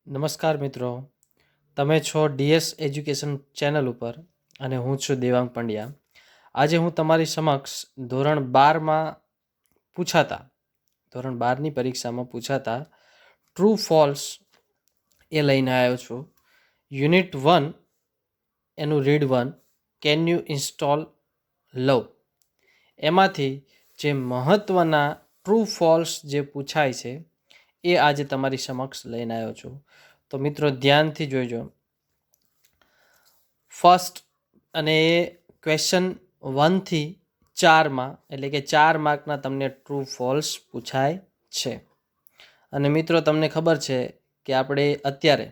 નમસ્કાર મિત્રો, તમે છો ડીએસ એજ્યુકેશન ચેનલ ઉપર અને હું છું દેવાંગ પંડ્યા. આજે હું તમારી સમક્ષ ધોરણ 12માં ધોરણ 12ની પરીક્ષામાં પૂછાતા ટ્રુ ફોલ્સ એ લઈને આવ્યો છું. યુનિટ 1 એનું રીડ 1 કેન યુ ઇન્સ્ટોલ લવ, એમાંથી જે મહત્ત્વના ટ્રુ ફોલ્સ જે પૂછાય છે એ આજે તમારી સમક્ષ લઈને આવ્યો છું. તો મિત્રો ધ્યાનથી જોઈજો. ફર્સ્ટ અને એ ક્વેશ્ચન 1થી 4માં, એટલે કે 4 માર્કના તમને ટ્રુ ફોલ્સ પૂછાય છે. અને મિત્રો તમને ખબર છે કે આપણે અત્યારે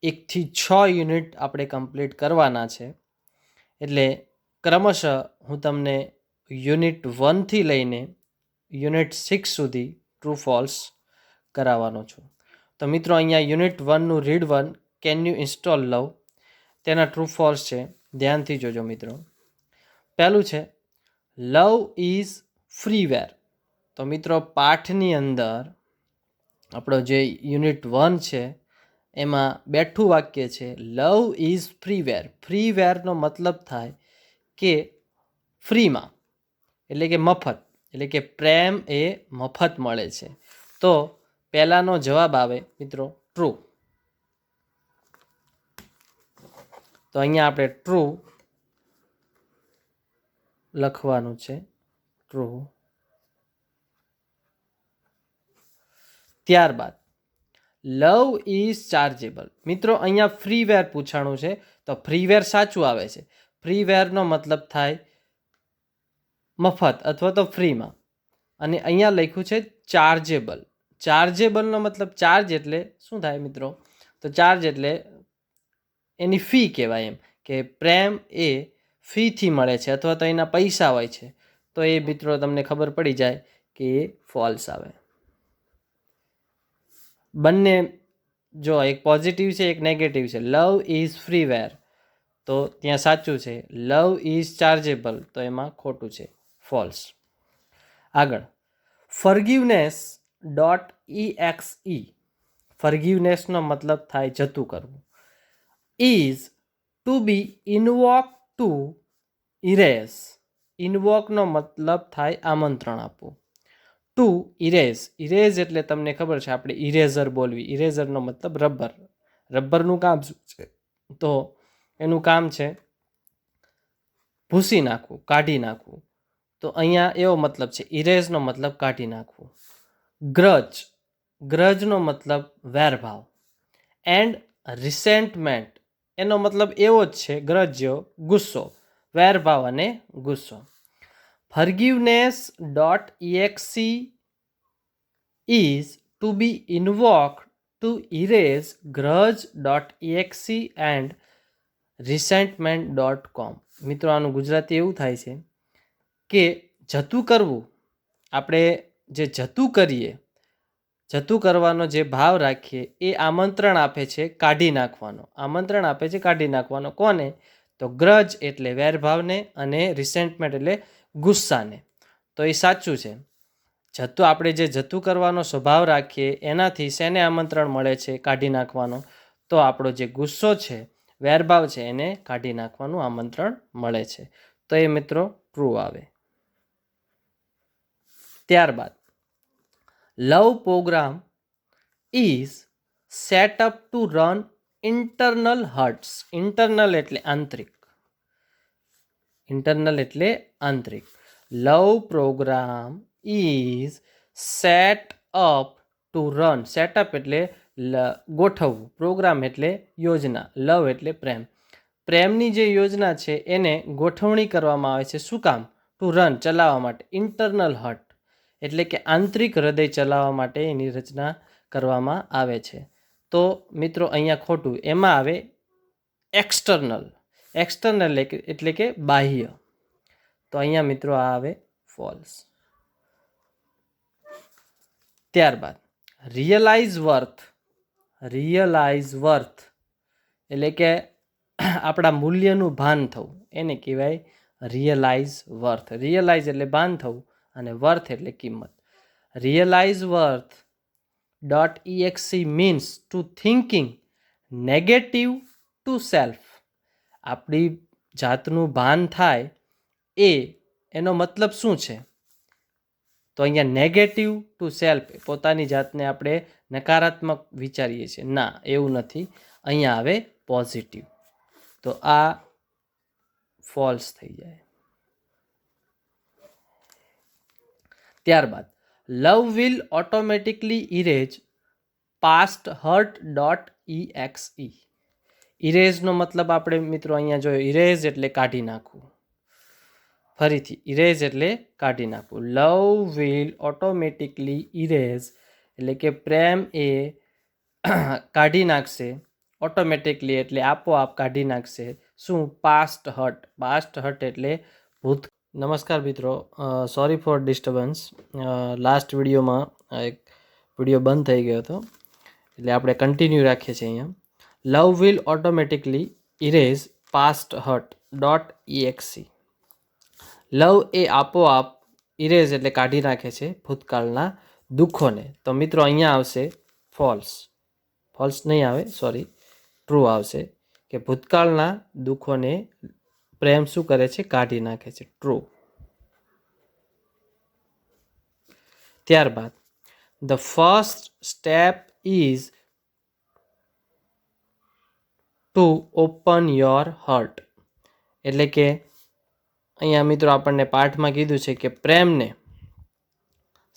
1થી 6 યુનિટ આપણે કમ્પ્લીટ કરવાના છે. એટલે ક્રમશઃ હું તમને યુનિટ 1થી લઈને યુનિટ 6 સુધી ટ્રુ ફોલ્સ કરાવવાનો છું. તો મિત્રો અહીંયા યુનિટ 1નું read 1 can you install love, તેના ટ્રુ ફોલ્સ છે. ધ્યાનથી જોજો મિત્રો. પહેલું છે લવ ઇઝ ફ્રીવેર. તો મિત્રો પાઠની અંદર આપણો જે યુનિટ 1 છે એમાં બેઠું વાક્ય છે લવ ઇઝ ફ્રીવેર. ફ્રીવેરનો મતલબ થાય કે ફ્રીમાં, એટલે કે મફત, એટલે કે પ્રેમ એ મફત મળે છે. તો પહેલાંનો જવાબ આવે મિત્રો ટ્રુ. તો અહીંયા આપણે ટ્રુ લખવાનું છે, ટ્રુ. ત્યારબાદ લવ ઇઝ ચાર્જેબલ. મિત્રો અહીંયા ફ્રીવેર પૂછાણું છે, તો ફ્રીવેર સાચું આવે છે. ફ્રીવેરનો મતલબ થાય મફત અથવા તો ફ્રીમાં. અને અહીંયા લખ્યું છે ચાર્જેબલ. ચાર્જેબલનો મતલબ ચાર્જ એટલે શું થાય મિત્રો? તો ચાર્જ એટલે એની ફી કહેવાય, એમ કે પ્રેમ એ ફીથી મળે છે અથવા તો એના પૈસા હોય છે. તો એ મિત્રો તમને ખબર પડી જાય કે એ ફોલ્સ આવે. બંને જો એક પોઝિટિવ છે એક નેગેટિવ છે. લવ ઇઝ ફ્રીવેર તો ત્યાં સાચું છે, લવ ઇઝ ચાર્જેબલ તો એમાં ખોટું છે, ફોલ્સ. આગળ ફર્ગિવનેસ .exe. ફર્ગિવનેસનો મતલબ થાય જતું કરવું. Is to be invoke to erase. ઇન્વોકનો મતલબ થાય આમંત્રણ આપવું. Two erase. ઇરેઝ એટલે તમને ખબર છે આપણે ઇરેઝર બોલવી. ઇરેઝરનો મતલબ રબર. રબરનું કામ શું છે? તો એનું કામ છે ભૂસી નાખવું, કાઢી નાખવું. તો અહીંયા એવો મતલબ છે. ઇરેઝનો મતલબ કાઢી નાખવું. ગ્રજ. ગ્રજનો મતલબ વેરભાવ. એન્ડ રિસેન્ટમેન્ટ એનો મતલબ એવો જ છે ગ્રજ જેવો, ગુસ્સો. વેરભાવ અને ગુસ્સો. ફર્ગિવનેસ .exe is to be invoked to erase grudge.exe and resentment.com. મિત્રો આનું ગુજરાતી એવું થાય છે કે જતું કરવું. આપણે જે જતું કરીએ, જતું કરવાનો જે ભાવ રાખીએ એ આમંત્રણ આપે છે કાઢી નાખવાનો. આમંત્રણ આપે છે કાઢી નાખવાનો. કોને? તો ગ્રજ એટલે વેરભાવને અને રિસેન્ટમેન્ટ એટલે ગુસ્સાને. તો એ સાચું છે. આપણે જે જતું કરવાનો સ્વભાવ રાખીએ એનાથી શેને આમંત્રણ મળે છે? કાઢી નાખવાનો. તો આપણો જે ગુસ્સો છે, વેરભાવ છે, એને કાઢી નાખવાનું આમંત્રણ મળે છે. તો એ મિત્રો ટ્રુ આવે. ત્યારબાદ love program is set up to run internal hurts. Internal એટલે આંતરિક. ઇન્ટરનલ એટલે આંતરિક. Love program is set up to run. Setup એટલે ગોઠવવું, પ્રોગ્રામ એટલે યોજના, લવ એટલે પ્રેમ. પ્રેમની જે યોજના છે એને ગોઠવણી કરવામાં આવે છે. શું કામ? ટુ રન ચલાવવા માટે. ઇન્ટરનલ હર્ટ એટલે કે આંતરિક હૃદય ચલાવવા માટે એની રચના કરવામાં આવે છે. તો મિત્રો અહીંયા ખોટું. એમાં આવે એક્સટર્નલ. એક્સટર્નલ એટલે કે બાહ્ય. તો અહીંયા મિત્રો આ આવે ફોલ્સ. ત્યારબાદ રિયલાઇઝ વર્થ. રિયલાઇઝ વર્થ એટલે કે આપણા મૂલ્યનું ભાન થવું, એને કહેવાય રિયલાઇઝ વર્થ. રિયલાઇઝ એટલે ભાન થવું અને વર્થ એટલે કિંમત. Realise worth .exe means to thinking negative to self. આપણી જાતનું ભાન થાય એનો મતલબ શું છે? તો અહીંયા નેગેટિવ ટુ સેલ્ફ, પોતાની જાતને આપણે નકારાત્મક વિચારીએ છીએ. ના, એવું નથી. અહીંયા આવે પોઝિટિવ. તો આ ફોલ્સ થઈ જાય. ત્યારબાદ love will automatically erase past hurt .exe. ઇરેઝનો મતલબ આપણે મિત્રો અહીંયા જોયો, ઇરેઝ એટલે કાઢી નાખવું. ફરીથી, ઇરેઝ એટલે કાઢી નાખવું. લવ વિલ ઓટોમેટિકલી ઇરેઝ એટલે કે પ્રેમ એ કાઢી નાખશે. ઓટોમેટિકલી એટલે આપોઆપ કાઢી નાખશે. શું? Past hurt. પાસ્ટ હર્ટ એટલે ભૂત. નમસ્કાર મિત્રો, સોરી ફોર ડિસ્ટર્બન્સ. લાસ્ટ વિડીયોમાં એક વિડીયો બંધ થઈ ગયો હતો, એટલે આપણે કન્ટિન્યુ રાખીએ છીએ અહીંયા. Love will automatically erase past hurt .exe. Love એ આપોઆપ ઇરેઝ એટલે કાઢી નાખે છે ભૂતકાળના દુઃખોને. તો મિત્રો અહીંયા આવશે ફોલ્સ. ફોલ્સ નહીં આવે, સોરી, ટ્રુ આવશે કે ભૂતકાળના દુઃખોને પ્રેમ શું કરે છે? કાઢી નાખે છે. ટ્રુ. ત્યારબાદ the first step is to open your hurt. એટલે કે અહીંયા મિત્રો આપણને પાઠમાં કીધું છે કે પ્રેમને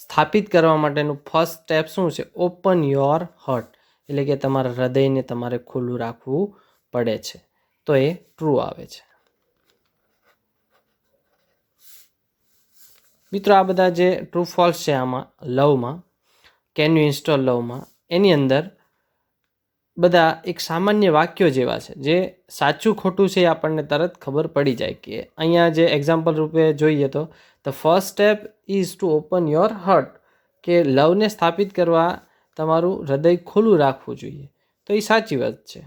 સ્થાપિત કરવા માટેનું ફર્સ્ટ સ્ટેપ શું છે? Open your hurt. એટલે કે તમારા હૃદયને તમારે ખુલ્લું રાખવું પડે છે. તો એ ટ્રુ આવે છે. મિત્રો આ બધા જે ટ્રુ ફોલ્સ છે આમાં લવમાં, કેન યુ ઇન્સ્ટોલ લવમાં, એની અંદર બધા એક સામાન્ય વાક્યો જેવા છે. જે સાચું ખોટું છે એ આપણને તરત ખબર પડી જાય. કે અહીંયા જે એક્ઝામ્પલ રૂપે જોઈએ તો the first step is to open your hurt, કે લવને સ્થાપિત કરવા તમારું હૃદય ખુલ્લું રાખવું જોઈએ. તો એ સાચી વાત છે.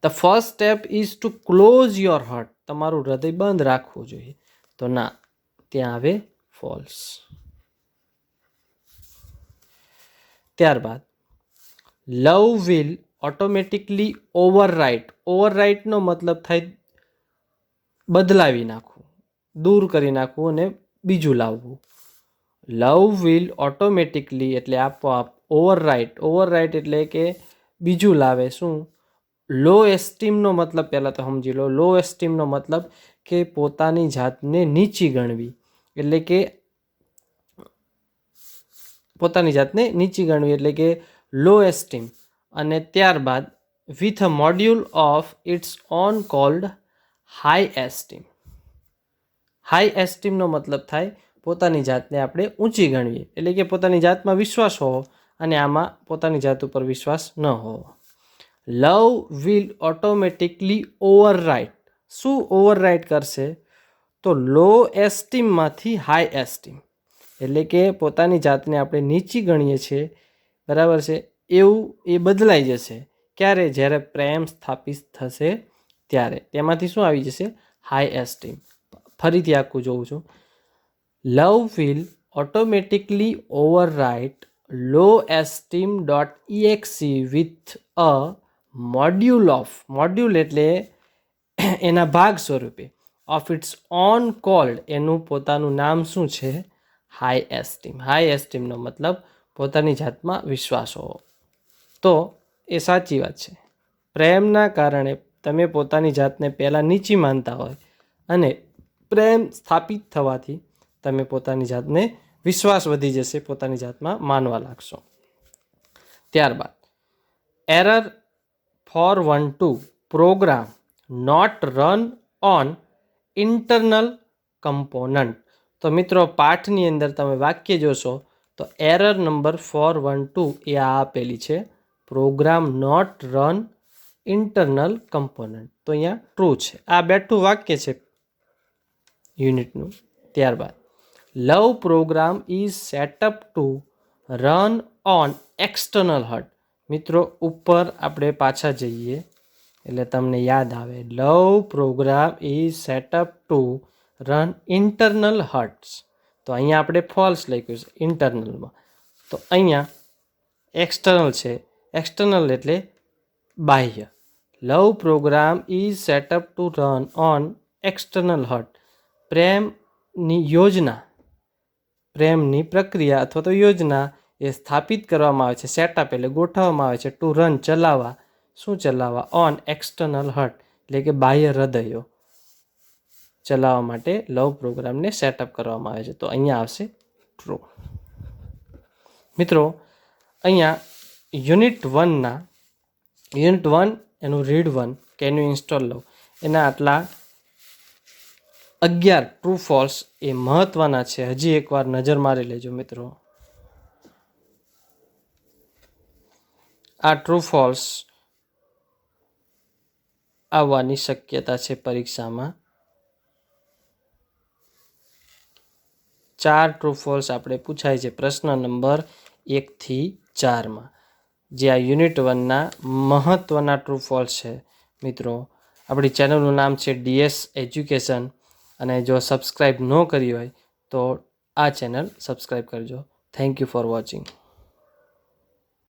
The first step is to close your heart, તમારું હૃદય બંધ રાખવું જોઈએ. તો ના, ત્યાં આવે ફોલ્સ. ત્યારબાદ લવ વિલ ઓટોમેટિકલી ઓવરરાઇટ. ઓવરરાઇટનો મતલબ થાય બદલાવી નાખવું, દૂર કરી નાખવું અને બીજું લાવવું. લવ વિલ ઓટોમેટિકલી એટલે આપોઆપ. ઓવરરાઇટ, ઓવરરાઇટ એટલે કે બીજું લાવે. શું? લો એસ્ટીમનો મતલબ પહેલાં તો સમજી લો. લો એસ્ટીમનો મતલબ કે પોતાની જાતને નીચી ગણવી. એટલે કે પોતાની જાતને નીચી ગણવી એટલે કે લો એસ્ટીમ. અને ત્યારબાદ with a module of its own called high esteem. High એસ્ટીમનો મતલબ થાય પોતાની જાતને આપણે ઊંચી ગણવીએ. એટલે કે પોતાની જાતમાં વિશ્વાસ હોવો અને આમાં પોતાની જાત ઉપર વિશ્વાસ ન હોવો. લવ વિલ ઓટોમેટિકલી ઓવરરાઇટ. શું ઓવરરાઇટ કરશે? તો લો એસ્ટીમમાંથી હાઈ એસ્ટીમ. એટલે કે પોતાની જાતને આપણે નીચી ગણીએ છીએ, બરાબર છે, એવું એ બદલાઈ જશે. ક્યારે? જ્યારે પ્રેમ સ્થાપિત થશે ત્યારે. તેમાંથી શું આવી જશે? High esteem. ફરીથી આખું જોઉં છું. Love will automatically overwrite low esteem .exe with a module of. Module એટલે એના ભાગ સ્વરૂપે. ઓફ ઇટ્સ ઓન કોલ્ડ, એનું પોતાનું નામ શું છે? High esteem. હાઈ એસ્ટીમનો મતલબ પોતાની જાતમાં વિશ્વાસ હોવો. તો એ સાચી વાત છે. પ્રેમના કારણે તમે પોતાની જાતને પહેલાં નીચી માનતા હોય અને પ્રેમ સ્થાપિત થવાથી તમે પોતાની જાતને વિશ્વાસ વધી જશે, પોતાની જાતમાં માનવા લાગશો. ત્યારબાદ error 412 program not run on internal component. તો મિત્રો પાઠની અંદર તમે વાક્ય જોશો તો એરર નંબર 412 એ આ આપેલી છે, program not run internal component. તો અહીંયા ટ્રુ છે. આ બેઠું વાક્ય છે યુનિટનું. ત્યારબાદ love program is set up to run on external hurt. મિત્રો ઉપર આપણે પાછા જઈએ એટલે તમને યાદ આવે. Love program is set up to run internal hurts. તો અહીંયા આપણે ફોલ્સ લખ્યું છે ઇન્ટરનલમાં. તો અહીંયા એક્સટર્નલ છે. એક્સટર્નલ એટલે બાહ્ય. Love program is set up to run on external hurt. પ્રેમની પ્રક્રિયા અથવા તો યોજના એ સ્થાપિત કરવામાં આવે છે. સેટઅપ એટલે ગોઠવવામાં આવે છે. ટુ રન ચલાવવા. શું ચલાવવા? ઓન એક્સટર્નલ હર્ટ એટલે કે બાહ્ય હૃદયો ચલાવવા માટે લવ પ્રોગ્રામને સેટઅપ કરવામાં આવે છે. તો અહીંયા આવશે ટ્રુ. મિત્રો અહીંયા યુનિટ 1 એનું રીડ 1 કેન યુ ઇન્સ્ટોલ લવ એના આટલા 11 ટ્રુ ફોલ્સ એ મહત્વના છે. હજી એકવાર નજર મારી લેજો મિત્રો. આ ટ્રુ ફોલ્સ આવવાની શક્યતા છે પરીક્ષામાં. 4 ટ્રુ ફોલ્સ આપણે પૂછાય છે પ્રશ્ન નંબર 1 થી 4 જે આ યુનિટ 1ના મહત્વના ટ્રુ ફોલ્સ છે. મિત્રો આપણી ચેનલનું નામ છે DS એજ્યુકેશન, અને જો સબસ્ક્રાઈબ ન કરી હોય તો આ ચેનલ સબસ્ક્રાઈબ કરજો. Thank you for watching.